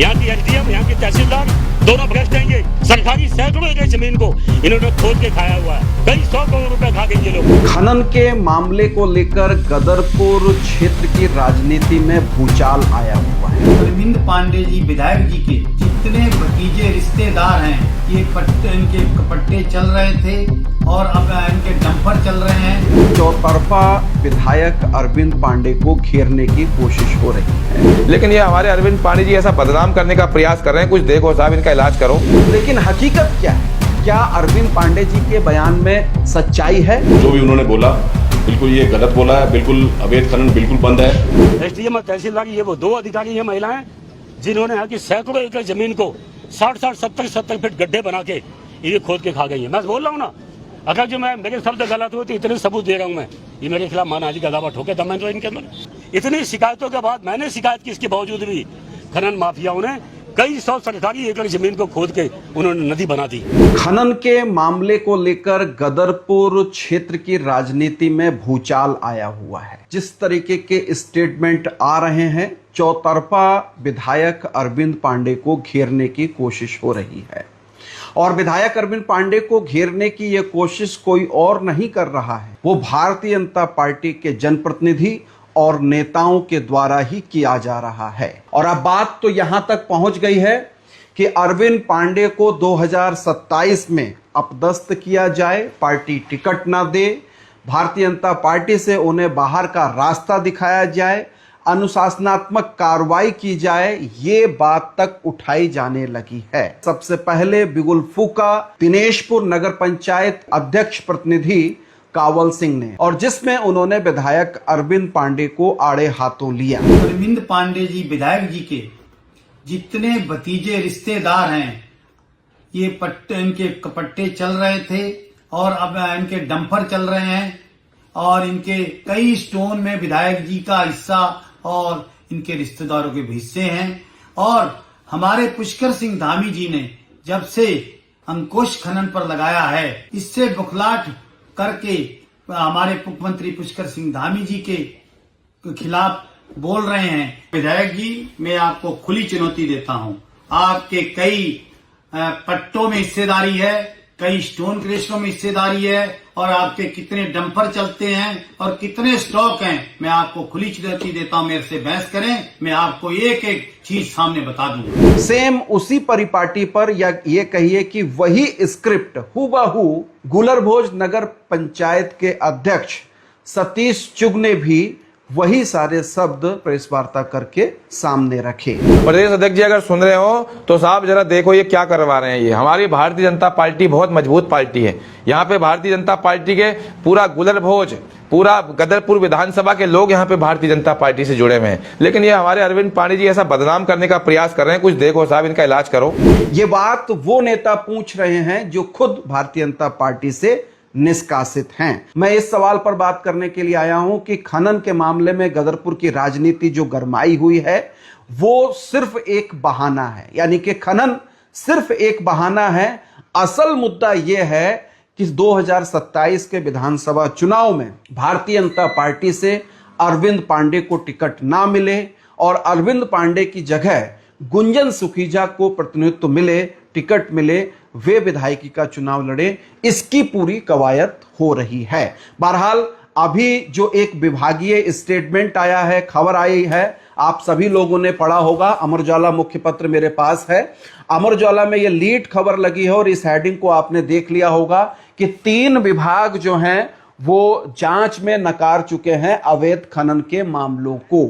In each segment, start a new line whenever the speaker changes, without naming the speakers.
यहाँ की एसडीएम, यहाँ की तहसीलदार दोनों भ्रष्ट हैं। ये सरकारी सैकड़ों एकड़ जमीन को इन्होंने खोद के खाया हुआ है। कई 100 करोड़ रुपए खा गए ये लोग।
खनन के मामले को लेकर गदरपुर क्षेत्र की राजनीति में भूचाल आया हुआ है।
अरविंद पांडे जी विधायक जी के जितने भतीजे रिश्तेदार हैं, ये इनके पट्टे चल रहे थे और अब इनके डंपर चल रहे हैं।
चौतरफा विधायक अरविंद पांडे को घेरने की कोशिश हो रही है,
लेकिन ये हमारे अरविंद पांडे जी ऐसा बदनाम करने का प्रयास कर रहे हैं। कुछ देखो साहब, इनका इलाज करो।
लेकिन हकीकत क्या है? क्या अरविंद पांडे जी के बयान में सच्चाई है?
जो भी उन्होंने बोला बिल्कुल ये गलत बोला है। बिल्कुल अवैध खनन बिल्कुल बंद है।
एसडीएम और तहसीलदार ये वो 2 अधिकारी हैं महिलाएं, जिन्होंने यहाँ की सैकड़ों एकड़ जमीन को 60-60, 70-70 फीट गड्ढे बना के ये खोद के खा गई है। मैं बोल रहा हूँ ना, अगर जो मैं मेरे शब्द गलत हुए तो इतने सबूत दे रहा हूँ मैं। ये मेरे खिलाफ मानहानि का दावा ठोके था मैंने इनके अंदर। इतनी शिकायतों के बाद मैंने शिकायत की, इसके बावजूद भी खनन माफियाओं ने कई 100 सरकारी एकड़ जमीन को खोद के उन्होंने नदी बना दी।
खनन के मामले को लेकर गदरपुर क्षेत्र की राजनीति में भूचाल आया हुआ है। जिस तरीके के स्टेटमेंट आ रहे हैं, चौतरफा विधायक अरविंद पांडे को घेरने की कोशिश हो रही है। और विधायक अरविंद पांडे को घेरने की यह कोशिश कोई और नहीं कर रहा है, वो भारतीय जनता पार्टी के जनप्रतिनिधि और नेताओं के द्वारा ही किया जा रहा है। और अब बात तो यहां तक पहुंच गई है कि अरविंद पांडे को 2027 में अपदस्थ किया जाए, पार्टी टिकट ना दे, भारतीय जनता पार्टी से उन्हें बाहर का रास्ता दिखाया जाए, अनुशासनात्मक कार्रवाई की जाए, ये बात तक उठाई जाने लगी है। सबसे पहले बिगुल फूका दिनेशपुर नगर पंचायत अध्यक्ष प्रतिनिधि कावल सिंह ने, और जिसमें उन्होंने विधायक अरविंद पांडे को आड़े हाथों लिया।
अरविंद पांडे जी विधायक जी के जितने भतीजे रिश्तेदार हैं, ये इनके पट्टे चल रहे थे और अब इनके डंपर चल रहे हैं और इनके कई स्टोन में विधायक जी का हिस्सा और इनके रिश्तेदारों के भी हिस्से हैं। और हमारे पुष्कर सिंह धामी जी ने जब से अंकुश खनन पर लगाया है, इससे बुखलाट करके हमारे मुख्यमंत्री पुष्कर सिंह धामी जी के खिलाफ बोल रहे हैं। विधायक जी, मैं आपको खुली चुनौती देता हूं। आपके कई पट्टों में हिस्सेदारी है, कई स्टोन क्रेशरों में हिस्सेदारी है और आपके कितने डंपर चलते हैं और कितने स्टॉक हैं, मैं आपको खुली चुनौती देता हूं। मेरे से बहस करें, मैं आपको एक एक चीज सामने बता दूंगा।
सेम उसी परिपाटी पर, या ये कहिए कि वही स्क्रिप्ट हूबहू गुलरभोज नगर पंचायत के अध्यक्ष सतीश चुग ने भी वही सारे शब्द प्रेस वार्ता करके सामने रखे।
प्रदेश अध्यक्ष जी अगर सुन रहे हो तो साहब जरा देखो ये क्या करवा रहे हैं। ये हमारी भारतीय जनता पार्टी बहुत मजबूत पार्टी है। यहाँ पे भारतीय जनता पार्टी के पूरा गुलरभोज, पूरा गदरपुर विधानसभा के लोग यहाँ पे भारतीय जनता पार्टी से जुड़े हुए हैं, लेकिन ये हमारे अरविंद पांडे जी ऐसा बदनाम करने का प्रयास कर रहे हैं। कुछ देखो साहब, इनका इलाज करो।
ये बात वो नेता पूछ रहे हैं जो खुद भारतीय जनता पार्टी से निष्कासित हैं। मैं इस सवाल पर बात करने के लिए आया हूं कि खनन के मामले में गदरपुर की राजनीति जो गरमाई हुई है, वो सिर्फ एक बहाना है। यानी कि खनन सिर्फ एक बहाना है। असल मुद्दा यह है कि 2027 के विधानसभा चुनाव में भारतीय जनता पार्टी से अरविंद पांडे को टिकट ना मिले और अरविंद पांडे की जगह गुंजन सुखीजा को प्रतिनिधित्व मिले, टिकट मिले, वे विधायकी का चुनाव लड़े, इसकी पूरी कवायद हो रही है। बहरहाल अभी जो एक विभागीय स्टेटमेंट आया है, खबर आई है, आप सभी लोगों ने पढ़ा होगा। अमर उजाला मुख्य पत्र मेरे पास है। अमर उजाला में यह लीड खबर लगी है और इस हेडिंग को आपने देख लिया होगा कि 3 विभाग जो हैं वो जांच में नकार चुके हैं अवैध खनन के मामलों को।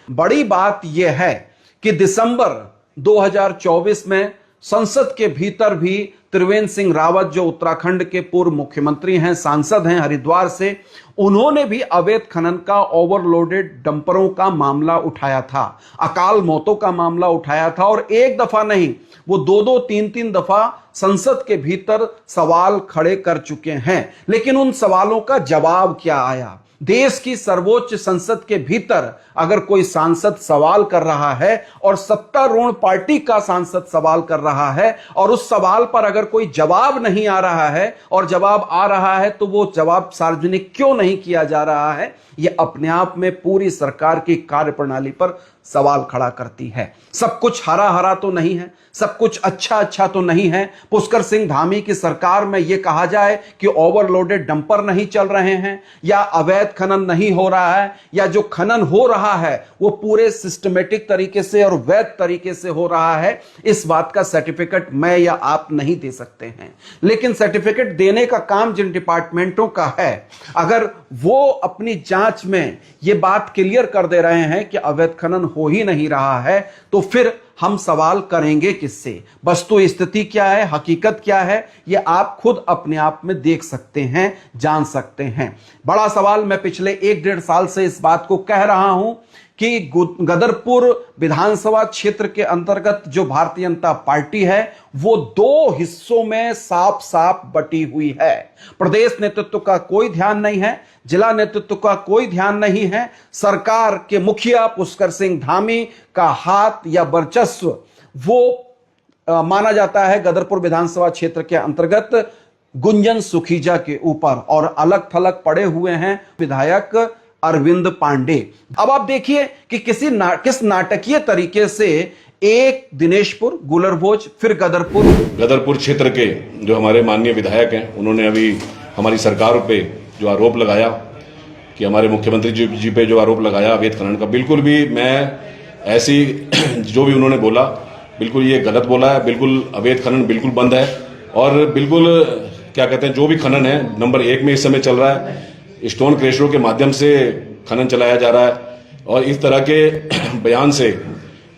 बड़ी बात यह है कि दिसंबर 2024 में संसद के भीतर भी त्रिवेंद्र सिंह रावत, जो उत्तराखंड के पूर्व मुख्यमंत्री हैं, सांसद हैं हरिद्वार से, उन्होंने भी अवैध खनन का, ओवरलोडेड डंपरों का मामला उठाया था, अकाल मौतों का मामला उठाया था। और एक दफा नहीं, वो 2-2, 3-3 दफा संसद के भीतर सवाल खड़े कर चुके हैं। लेकिन उन सवालों का जवाब क्या आया? देश की सर्वोच्च संसद के भीतर अगर कोई सांसद सवाल कर रहा है और सत्तारूढ़ पार्टी का सांसद सवाल कर रहा है और उस सवाल पर अगर कोई जवाब नहीं आ रहा है और जवाब आ रहा है तो वो जवाब सार्वजनिक क्यों नहीं किया जा रहा है, यह अपने आप में पूरी सरकार की कार्यप्रणाली पर सवाल खड़ा करती है। सब कुछ हरा हरा तो नहीं है, सब कुछ अच्छा अच्छा तो नहीं है। पुष्कर सिंह धामी की सरकार में यह कहा जाए कि ओवरलोडेड डंपर नहीं चल रहे हैं, या अवैध खनन नहीं हो रहा है, या जो खनन हो रहा है वो पूरे सिस्टमेटिक तरीके से और वैध तरीके से हो रहा है, इस बात का सर्टिफिकेट मैं या आप नहीं दे सकते हैं। लेकिन सर्टिफिकेट देने का काम जिन डिपार्टमेंटों का है, अगर वो अपनी जांच में ये बात क्लियर कर दे रहे हैं कि अवैध खनन हो ही नहीं रहा है, तो फिर हम सवाल करेंगे किससे? वस्तु स्थिति क्या है, हकीकत क्या है, ये आप खुद अपने आप में देख सकते हैं, जान सकते हैं। बड़ा सवाल, मैं पिछले 1-1.5 साल से इस बात को कह रहा हूं कि गदरपुर विधानसभा क्षेत्र के अंतर्गत जो भारतीय जनता पार्टी है वो 2 हिस्सों में साफ साफ बटी हुई है। प्रदेश नेतृत्व का कोई ध्यान नहीं है, जिला नेतृत्व का कोई ध्यान नहीं है। सरकार के मुखिया पुष्कर सिंह धामी का हाथ या वर्चस्व वो माना जाता है गदरपुर विधानसभा क्षेत्र के अंतर्गत गुंजन सुखीजा के ऊपर, और अलग थलग पड़े हुए हैं विधायक अरविंद पांडे। अब आप देखिए कि किस नाटकीय तरीके से एक दिनेशपुर, गुलरभोज, फिर
गदरपुर क्षेत्र के जो हमारे माननीय विधायक हैं, उन्होंने अभी हमारी सरकार पे जो आरोप लगाया कि हमारे मुख्यमंत्री जी पे जो आरोप लगाया अवैध खनन का, बिल्कुल भी मैं ऐसी जो भी उन्होंने बोला बिल्कुल ये गलत बोला है। बिल्कुल अवैध खनन बिल्कुल बंद है, और बिल्कुल क्या कहते हैं, जो भी खनन है नंबर 1 में इस समय चल रहा है, स्टोन क्रेशरों के माध्यम से खनन चलाया जा रहा है। और इस तरह के बयान से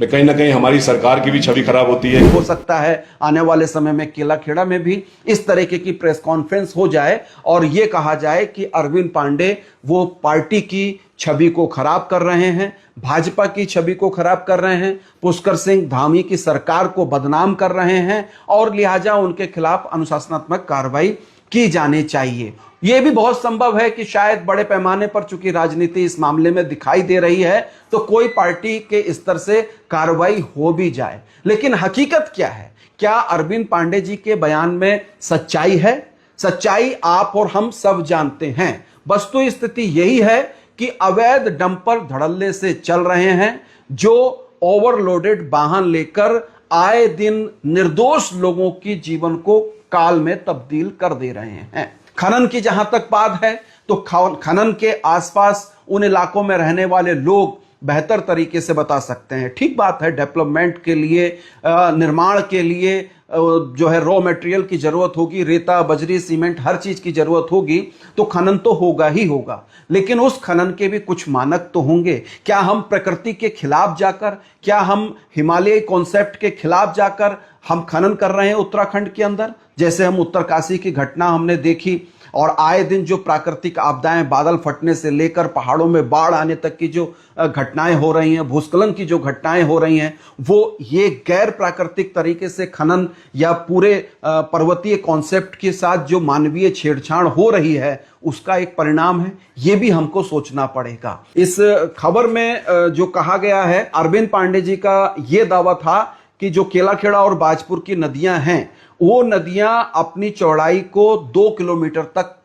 कहीं ना कहीं हमारी सरकार की भी छवि खराब होती है।
हो सकता है आने वाले समय में केलाखेड़ा में भी इस तरीके की प्रेस कॉन्फ्रेंस हो जाए और यह कहा जाए कि अरविंद पांडे वो पार्टी की छवि को खराब कर रहे हैं, भाजपा की छवि को खराब कर रहे हैं, पुष्कर सिंह धामी की सरकार को बदनाम कर रहे हैं, और लिहाजा उनके खिलाफ अनुशासनात्मक कार्रवाई की जानी चाहिए। यह भी बहुत संभव है कि शायद बड़े पैमाने पर चूंकि राजनीति इस मामले में दिखाई दे रही है तो कोई पार्टी के स्तर से कार्रवाई हो भी जाए। लेकिन हकीकत क्या है? क्या अरविंद पांडे जी के बयान में सच्चाई है? सच्चाई आप और हम सब जानते हैं। वस्तु स्थिति यही है कि अवैध डंपर धड़ल्ले से चल रहे हैं, जो ओवरलोडेड वाहन लेकर आए दिन निर्दोष लोगों की जीवन को काल में तब्दील कर दे रहे हैं। खनन की जहां तक बात है तो खनन के आसपास उन इलाकों में रहने वाले लोग बेहतर तरीके से बता सकते हैं। ठीक बात है, डेवलपमेंट के लिए, निर्माण के लिए जो है रॉ मटेरियल की जरूरत होगी, रेता, बजरी, सीमेंट, हर चीज की जरूरत होगी, तो खनन तो होगा ही होगा। लेकिन उस खनन के भी कुछ मानक तो होंगे। क्या हम प्रकृति के खिलाफ जाकर, क्या हम हिमालय कॉन्सेप्ट के खिलाफ जाकर हम खनन कर रहे हैं उत्तराखंड के अंदर? जैसे हम उत्तरकाशी की घटना हमने देखी, और आए दिन जो प्राकृतिक आपदाएं, बादल फटने से लेकर पहाड़ों में बाढ़ आने तक की जो घटनाएं हो रही हैं, भूस्खलन की जो घटनाएं हो रही हैं, वो ये गैर प्राकृतिक तरीके से खनन या पूरे पर्वतीय कॉन्सेप्ट के साथ जो मानवीय छेड़छाड़ हो रही है उसका एक परिणाम है। ये भी हमको सोचना पड़ेगा। इस खबर में जो कहा गया है, अरविंद पांडे जी का ये दावा था कि जो केलाखेड़ा और बाजपुर की नदियां हैं वो नदियां अपनी चौड़ाई को 2 किलोमीटर तक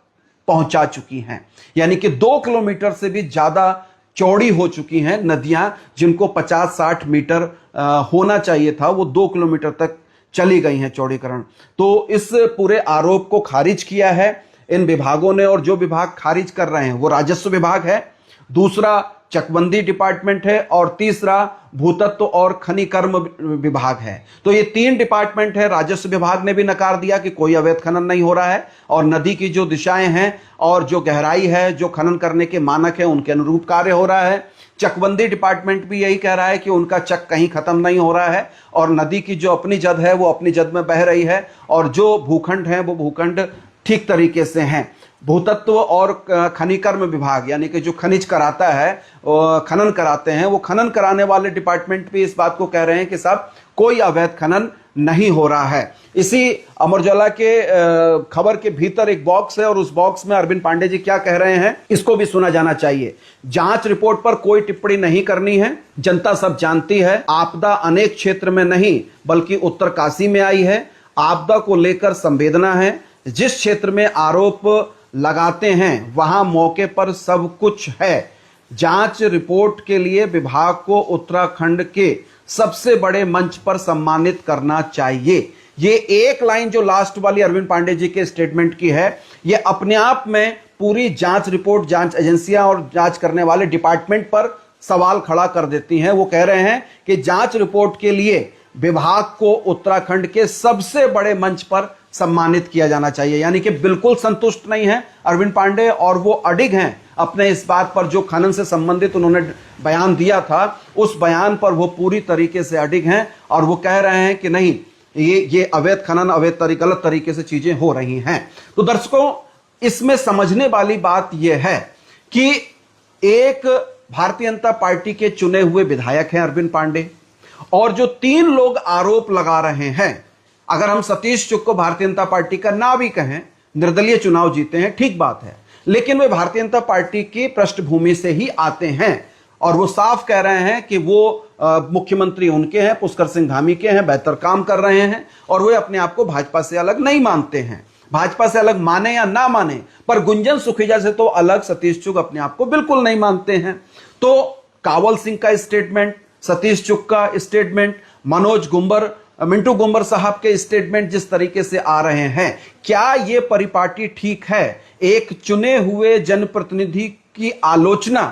पहुंचा चुकी हैं, यानी कि 2 किलोमीटर से भी ज्यादा चौड़ी हो चुकी हैं नदियां, जिनको 50-60 मीटर होना चाहिए था, वो 2 किलोमीटर तक चली गई हैं चौड़ीकरण। तो इस पूरे आरोप को खारिज किया है इन विभागों ने, और जो विभाग खारिज कर रहे हैं वो राजस्व विभाग है, दूसरा चकबंदी डिपार्टमेंट है, और तीसरा भूतत्व और खनिकर्म विभाग है। तो ये 3 डिपार्टमेंट है। राजस्व विभाग ने भी नकार दिया कि कोई अवैध खनन नहीं हो रहा है, और नदी की जो दिशाएं हैं और जो गहराई है, जो खनन करने के मानक है, उनके अनुरूप कार्य हो रहा है। चकबंदी डिपार्टमेंट भी यही कह रहा है कि उनका चक कहीं खत्म नहीं हो रहा है, और नदी की जो अपनी जद है वो अपनी जद में बह रही है, और जो भूखंड है वो भूखंड ठीक तरीके से हैं। भूतत्व और खनिकर्म विभाग, यानी कि जो खनिज कराता है, खनन कराते हैं, वो खनन कराने वाले डिपार्टमेंट भी इस बात को कह रहे हैं कि साहब कोई अवैध खनन नहीं हो रहा है। इसी अमर उजाला के खबर के भीतर एक बॉक्स है, और उस बॉक्स में अरविंद पांडे जी क्या कह रहे हैं इसको भी सुना जाना चाहिए। जांच रिपोर्ट पर कोई टिप्पणी नहीं करनी है। जनता सब जानती है, आपदा अनेक क्षेत्र में नहीं बल्कि उत्तरकाशी में आई है। आपदा को लेकर संवेदना है। जिस क्षेत्र में आरोप लगाते हैं वहां मौके पर सब कुछ है। जांच रिपोर्ट के लिए विभाग को उत्तराखंड के सबसे बड़े मंच पर सम्मानित करना चाहिए। ये एक लाइन जो लास्ट वाली अरविंद पांडे जी के स्टेटमेंट की है, ये अपने आप में पूरी जांच रिपोर्ट, जांच एजेंसियां और जांच करने वाले डिपार्टमेंट पर सवाल खड़ा कर देती हैं। वो कह रहे हैं कि जांच रिपोर्ट के लिए विभाग को उत्तराखंड के सबसे बड़े मंच पर सम्मानित किया जाना चाहिए। यानी कि बिल्कुल संतुष्ट नहीं है अरविंद पांडे, और वो अडिग हैं अपने इस बात पर जो खनन से संबंधित उन्होंने बयान दिया था, उस बयान पर वो पूरी तरीके से अडिग हैं और वो कह रहे हैं कि नहीं, ये अवैध खनन, अवैध तरीके, गलत तरीके से चीजें हो रही हैं। तो दर्शकों, इसमें समझने वाली बात यह है कि एक भारतीय जनता पार्टी के चुने हुए विधायक हैं अरविंद पांडे, और जो 3 लोग आरोप लगा रहे हैं, अगर हम सतीश चुग को भारतीय जनता पार्टी का ना भी कहें, निर्दलीय चुनाव जीते हैं, ठीक बात है, लेकिन वे भारतीय जनता पार्टी की पृष्ठभूमि से ही आते हैं और वो साफ कह रहे हैं कि वो मुख्यमंत्री उनके हैं, पुष्कर सिंह धामी के हैं, बेहतर काम कर रहे हैं, और वे अपने आप को भाजपा से अलग नहीं मानते हैं। भाजपा से अलग माने या ना माने, पर गुंजन सुखीजा से तो अलग सतीश चुग अपने आप को बिल्कुल नहीं मानते हैं। तो कावल सिंह का स्टेटमेंट, सतीश चुग का स्टेटमेंट, मनोज गुंबर, मिंटू गुंबर साहब के स्टेटमेंट जिस तरीके से आ रहे हैं, क्या ये परिपाटी ठीक है? एक चुने हुए जनप्रतिनिधि की आलोचना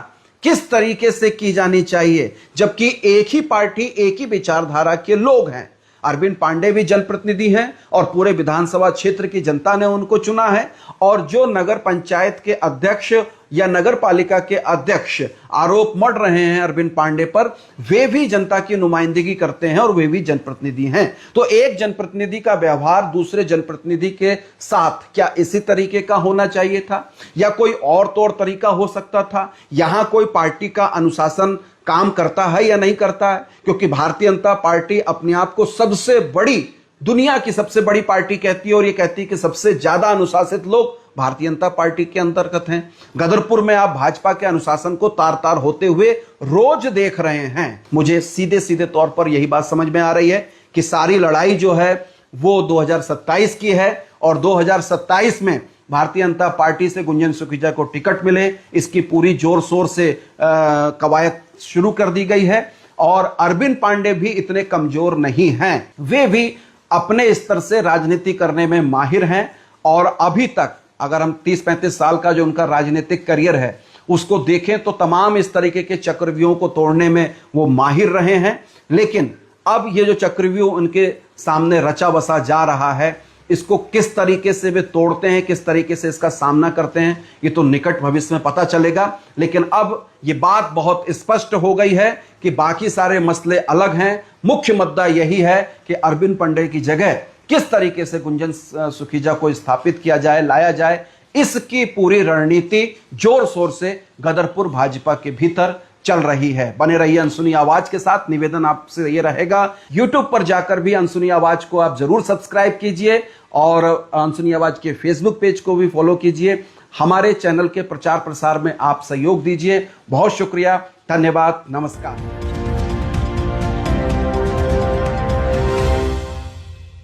किस तरीके से की जानी चाहिए, जबकि एक ही पार्टी, एक ही विचारधारा के लोग हैं। अरविंद पांडे भी जनप्रतिनिधि हैं और पूरे विधानसभा क्षेत्र की जनता ने उनको चुना है, और जो नगर पंचायत के अध्यक्ष या नगर पालिका के अध्यक्ष आरोप मढ़ रहे हैं अरविंद पांडे पर, वे भी जनता की नुमाइंदगी करते हैं और वे भी जनप्रतिनिधि हैं। तो एक जनप्रतिनिधि का व्यवहार दूसरे जनप्रतिनिधि के साथ क्या इसी तरीके का होना चाहिए था, या कोई और तौर तरीका हो सकता था? यहां कोई पार्टी का अनुशासन काम करता है या नहीं करता है? क्योंकि भारतीय जनता पार्टी अपने आप को सबसे बड़ी, दुनिया की सबसे बड़ी पार्टी कहती है, और ये कहती है कि सबसे ज्यादा अनुशासित लोग भारतीय जनता पार्टी के अंतर्गत हैं। गदरपुर में आप भाजपा के अनुशासन को तार तार होते हुए रोज देख रहे हैं। मुझे सीधे सीधे तौर पर यही बात समझ में आ रही है कि सारी लड़ाई जो है वो 2027 की है, और 2027 में भारतीय जनता पार्टी से गुंजन सुखीजा को टिकट मिले, इसकी पूरी जोर शोर से कवायद शुरू कर दी गई है। और अरविंद पांडे भी इतने कमजोर नहीं हैं, वे भी अपने स्तर से राजनीति करने में माहिर हैं, और अभी तक अगर हम 30-35 साल का जो उनका राजनीतिक करियर है उसको देखें तो तमाम इस तरीके के चक्रव्यूहों को तोड़ने में वो माहिर रहे हैं। लेकिन अब ये जो चक्रव्यूह उनके सामने रचा बसा जा रहा है, इसको किस तरीके से वे तोड़ते हैं, किस तरीके से इसका सामना करते हैं, ये तो निकट भविष्य में पता चलेगा। लेकिन अब ये बात बहुत स्पष्ट हो गई है कि बाकी सारे मसले अलग हैं, मुख्य मुद्दा यही है कि अरविंद पांडे की जगह किस तरीके से गुंजन सुखीजा को स्थापित किया जाए, लाया जाए, इसकी पूरी रणनीति जोर शोर से गदरपुर भाजपा के भीतर चल रही है। बने रहिए अनसुनी आवाज के साथ। निवेदन आपसे ये रहेगा, यूट्यूब पर जाकर भी अनसुनी आवाज को आप जरूर सब्सक्राइब कीजिए, और अनसुनी आवाज के फेसबुक पेज को भी फॉलो कीजिए। हमारे चैनल के प्रचार प्रसार में आप सहयोग दीजिए। बहुत शुक्रिया, धन्यवाद, नमस्कार।